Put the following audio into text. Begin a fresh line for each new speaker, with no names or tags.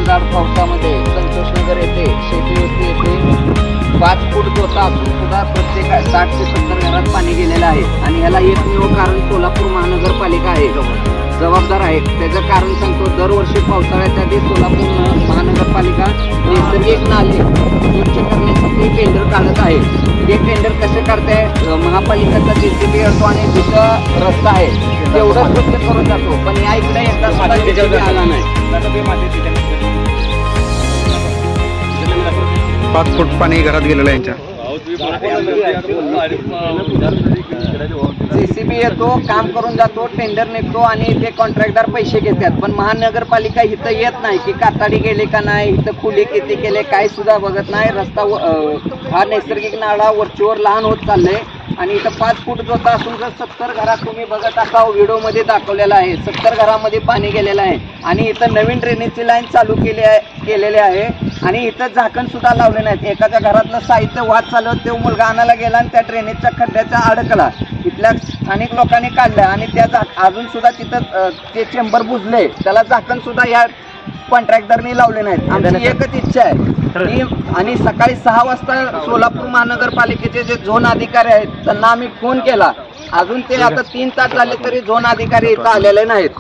मुसळधार पावसामध्ये संतोषनगर येथे शेतीवस्ती येथे 5 फूट गोता असून सुद्धा प्रत्येक 60 ते 70 घरात पाणी गेलेलं आहे आणि ह्याला एकमेव कारण सोलापूर महानगरपालिका आहे, जबाबदार आहे. त्याचं कारण सांगतो, दरवर्षी पावसाळ्याच्या आधी सोलापूर महानगरपालिका नैसर्गिक नाले स्वच्छ करण्यासाठी टेंडर काढत आहे. हे टेंडर कसे काढते? महापालिकेचा JCB येतो आणि जिथं रस्ता आहे तेवढं स्वच्छ करून जातो, पण या इकडे एकदा सुद्धा JCB आला नाही.
5 फूट पाणी घरात गेलेलं आहे यांच्या.
JCB येतो, काम करून जातो, टेंडर निघतो आणि ते कॉन्ट्रॅक्टदार पैसे घेतात. पण महानगरपालिका इथं येत नाही की काताडी गेले का नाही, इथं खुले किती केले काय सुद्धा बघत नाही. रस्ता हा नैसर्गिक नाळा वरचीवर लहान होत चाललंय आणि इथं 5 फूट जोता असून जर 70 घरात तुम्ही बघत असाल, व्हिडिओमध्ये दाखवलेला आहे, 70 घरामध्ये पाणी गेलेलं आहे आणि इथं नवीन ड्रेनेजची लाईन चालू केलेली आहे आणि इथं झाकण सुद्धा लावले नाहीत. एखाद्या घरातलं साहित्य वाद चालवत तो मुलगा आणायला गेला आणि त्या ड्रेनेजच्या खड्ड्याचा अडकला. इथल्या स्थानिक लोकांनी काढलं आणि त्या अजून सुद्धा तिथं ते चेंबर बुजले, त्याला झाकण सुद्धा या कॉन्ट्रॅक्टरनी लावले नाहीत. आमची एकच इच्छा आहे आणि सकाळी 6 वाजता सोलापूर महानगरपालिकेचे जे झोन अधिकारी आहेत त्यांना आम्ही फोन केला, अजून ते आता 3 तास झाले तरी झोन अधिकारी इथं आलेले नाहीत.